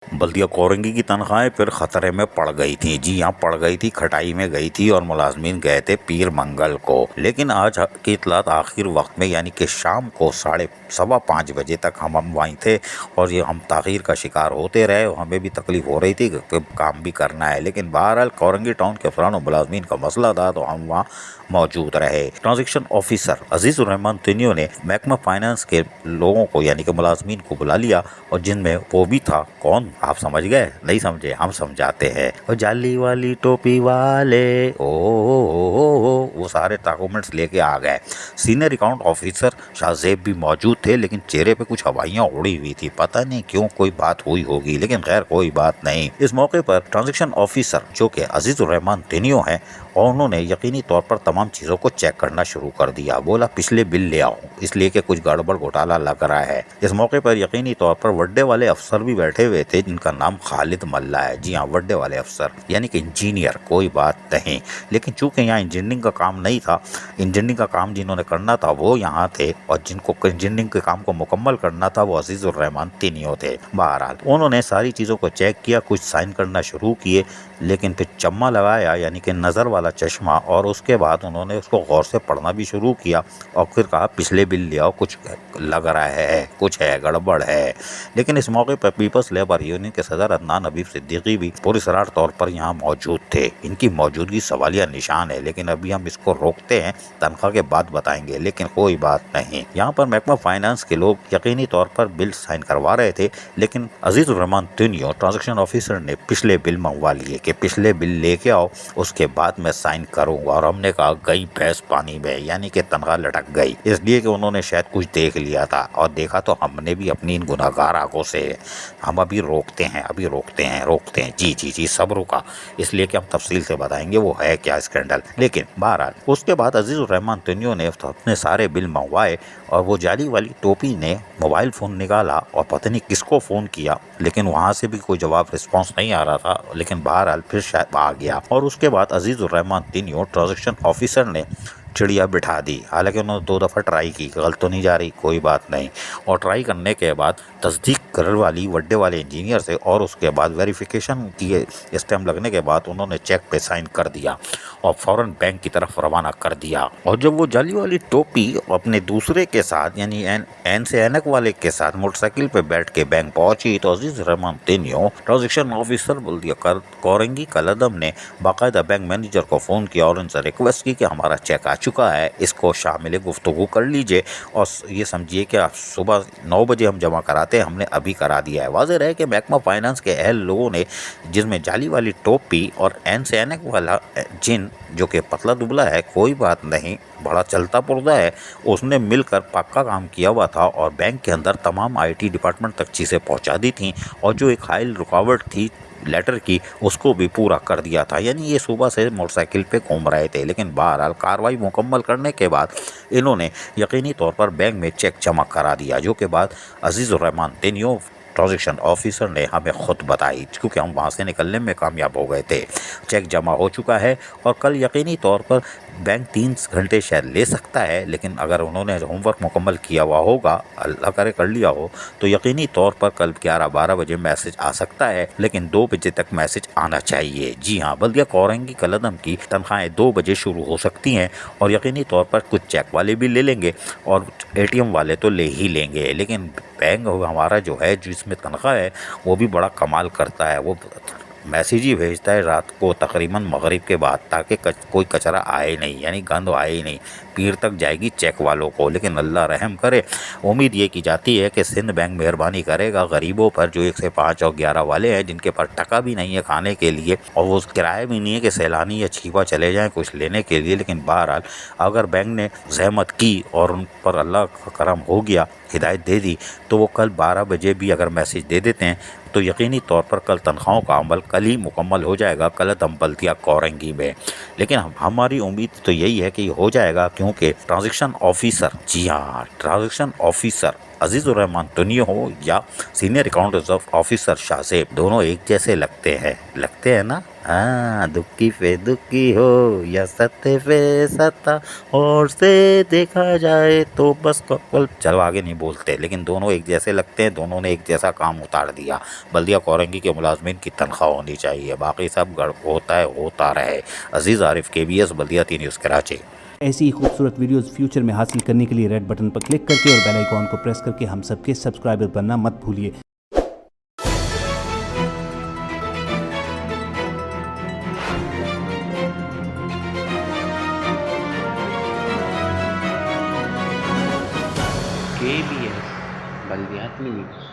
बल्दिया कोरंगी की तनख्वाहें फिर खतरे में पड़ गई थी। जी हाँ, पड़ गई थी, खटाई में गई थी और मुलाजमीन गए थे पीर मंगल को। लेकिन आज की इतलात आखिर वक्त में यानी कि शाम को 4:15 बजे तक हम वहीं थे और ये हम ताखीर का शिकार होते रहे और हमें भी तकलीफ हो रही थी कि काम भी करना है। लेकिन बहरहाल कोरंगी टाउन के अफरान और मुलाजमीन का मसला था तो हम वहाँ मौजूद रहे। ट्रांजेक्शन ऑफिसर अजीज़ुर रहमान तिनियो ने महकमा फाइनेंस के लोगों को यानी कि मुलाजमीन को बुला लिया और जिनमें वो भी था। कौन? आप समझ गए? नहीं समझे? हम समझाते हैं। और जाली वाली टोपी वाले वो सारे डॉक्यूमेंट्स लेके आ गए। सीनियर अकाउंट ऑफिसर शाहजेब भी मौजूद थे, लेकिन चेहरे पे कुछ हवाइयाँ उड़ी हुई थी। पता नहीं क्यों, कोई बात हुई होगी, लेकिन खैर कोई बात नहीं। इस मौके पर ट्रांजेक्शन ऑफिसर जो कि अजीज़ुर रहमान तिनियो हैं और उन्होंने यकीनी तौर पर तमाम चीज़ों को चेक करना शुरू कर दिया। बोला पिछले बिल ले आओ, इसलिए कि कुछ गड़बड़ घोटाला लग रहा है। इस मौके पर यकीनी तौर पर वड्डे वाले अफसर भी बैठे हुए थे जिनका नाम खालिद मल्ला है। जी हाँ, वड्डे वाले अफसर यानी कि इंजीनियर, कोई बात नहीं। लेकिन चूंकि यहाँ इंजीनियरिंग का काम नहीं था, इंजीनियरिंग का काम जिन्होंने करना था वो यहाँ थे और जिनको इंजीनियरिंग के काम को मुकम्मल करना था वो अजीज़ुर रहमान तिनियो थे। बहरहाल उन्होंने सारी चीज़ों को चेक किया, कुछ साइन करना शुरू किए, लेकिन फिर चम्मा लगाया यानी कि नज़र वाला चश्मा, और उसके बाद उन्होंने उसको गौर से पढ़ना भी शुरू किया और फिर कहा पिछले बिल ले आओ, कुछ लग रहा है, कुछ है, गड़बड़ है। लेकिन इस मौके पर पीपल्स लेबर यूनियन के सदर अदनान हबीब सिद्दीकी भी पुरस्रार तौर पर यहाँ मौजूद थे। इनकी मौजूदगी सवालिया निशान है, लेकिन अभी हम इसको रोकते हैं, तनख्वाह के बाद बताएंगे। लेकिन कोई बात नहीं, यहाँ पर महकमा फाइनेंस के लोग यकीनी तौर पर बिल साइन करवा रहे थे, लेकिन अजीज़ुर रहमान तिनियो ट्रांजेक्शन ऑफिसर ने पिछले बिल मंगवा लिए कि पिछले बिल लेके आओ, उसके बाद मैं साइन करूंगा। और हमने कहा गई भैंस पानी में, यानी कि तनख्वाह लटक गई, इसलिए कि उन्होंने शायद कुछ देख लिया था और देखा तो हमने भी अपनी इन गुनाहगार आंखों से। हम अभी रोकते हैं, रोकते हैं। जी जी जी, सब रुका, इसलिए कि हम तफसील से बताएंगे वो है क्या स्कैंडल। लेकिन बहरहाल उसके बाद अजीज़ुर रहमान तिनियो ने अपने सारे बिल मंगवाए और वो जाली वाली टोपी ने मोबाइल फ़ोन निकाला और पता नहीं किसको फ़ोन किया, लेकिन वहाँ से भी कोई जवाब रिस्पॉन्स नहीं आ रहा था। लेकिन बहरहाल फिर शायद आ गया और उसके बाद अजीज़ुर रहमान तिनियो ट्रांजेक्शन ऑफिसर ने चिड़िया बिठा दी। हालांकि उन्होंने 2 दफ़ा ट्राई की, गलत तो नहीं जा रही, कोई बात नहीं। और ट्राई करने के बाद तस्दीक करने वाली वड्डे वाले इंजीनियर से और उसके बाद वेरिफिकेशन किए, स्टैम्प लगने के बाद उन्होंने चेक पे साइन कर दिया और फ़ौरन बैंक की तरफ रवाना कर दिया। और जब वो जाली वाली टोपी अपने दूसरे के साथ यानी एन से ऐनक वाले के साथ मोटरसाइकिल पे बैठ के बैंक पहुंची तो अजीज़ुर रहमान तिनियो ट्रांजेक्शन ऑफिसर बल्दिया कोरंगी कलदम ने बाकायदा बैंक मैनेजर को फ़ोन किया और उनसे रिक्वेस्ट की कि हमारा चेक आ चुका है, इसको शामिल गुफ्तगू कर लीजिए और ये समझिए कि आप सुबह 9 बजे हम जमा कराते हैं, हमने अभी करा दिया है। वाज़ेह है कि महकमा फाइनेंस के अहल लोगों ने, जिसमें जाली वाली टोपी और एन से ऐनक वाला जिन जो कि पतला दुबला है, कोई बात नहीं, बड़ा चलता पुर्जा है, उसने मिलकर पक्का काम किया हुआ था और बैंक के अंदर तमाम आईटी डिपार्टमेंट तक चीज़ें पहुंचा दी थी और जो एक हाइल रुकावट थी लेटर की उसको भी पूरा कर दिया था। यानी ये सुबह से मोटरसाइकिल पे घूम रहे थे। लेकिन बहरहाल कार्रवाई मुकम्मल करने के बाद इन्होंने यकीनी तौर पर बैंक में चेक जमा करा दिया, जो के बाद अजीज़ुर रहमान तिनियो ट्रांजेक्शन ऑफिसर ने हमें खुद बताई, क्योंकि हम वहाँ से निकलने में कामयाब हो गए थे। चेक जमा हो चुका है और कल यकीनी तौर पर बैंक 3 घंटे शायद ले सकता है, लेकिन अगर उन्होंने होमवर्क मुकम्मल किया हुआ होगा, अल्लाह करे कर लिया हो, तो यकीनी तौर पर कल 11-12 बजे मैसेज आ सकता है, लेकिन 2 बजे तक मैसेज आना चाहिए। जी हाँ, बल्दिया कोरंगी कलदम की तनख्वाहें 2 बजे शुरू हो सकती हैं और यकीनी तौर पर कुछ चेक वाले भी ले लेंगे और ATM वाले तो ले ही लेंगे। लेकिन बैंक हमारा जो है, जिसमें तनख्वाह है, वो भी बड़ा कमाल करता है। वो मैसेज ही भेजता है रात को तकरीबन मगरिब के बाद, ताकि कोई कचरा आए नहीं, यानी गंद आए ही नहीं, पीर तक जाएगी चेक वालों को। लेकिन अल्लाह रहम करे, उम्मीद ये की जाती है कि सिंध बैंक मेहरबानी करेगा गरीबों पर, जो 1 से 5 और 11 वाले हैं, जिनके पास टका भी नहीं है खाने के लिए और वो किराया भी नहीं है कि सैलानी या छीपा चले जाएँ कुछ लेने के लिए। लेकिन बहरहाल अगर बैंक ने जहमत की और उन पर अल्लाह का करम हो गया, हिदायत दे दी, तो वो कल 12 बजे भी अगर मैसेज दे देते हैं तो यकीनी तौर पर कल तनख्वाहों का अमल कल ही मुकम्मल हो जाएगा, कलदम बल्दिया कोरंगी में। लेकिन हमारी उम्मीद तो यही है कि हो जाएगा, क्योंकि ट्रांजेक्शन ऑफिसर, जी हाँ, ट्रांजेक्शन ऑफिसर अजीज उर रहमान तुनी हो या सीनियर अकाउंट ऑफिसर शाहजेब, दोनों एक जैसे लगते हैं ना। हाँ, दुखी पे दुखी हो या सत्ते पे सत्ता, और से देखा जाए तो बस चलो आगे नहीं बोलते, लेकिन दोनों एक जैसे लगते हैं। दोनों ने एक जैसा काम उतार दिया। बल्दिया कोरंगी के मुलाजमीन की तनख्वाह होनी चाहिए, बाकी सब गड़ होता रहे। अजीज आरिफ, KBS बल्दिया 3 न्यूज़ कराची। ऐसी ही खूबसूरत वीडियोस फ्यूचर में हासिल करने के लिए रेड बटन पर क्लिक करके और बेल आइकॉन को प्रेस करके हम सबके सब्सक्राइबर बनना मत भूलिए। KBS बल्दियाती न्यूज़।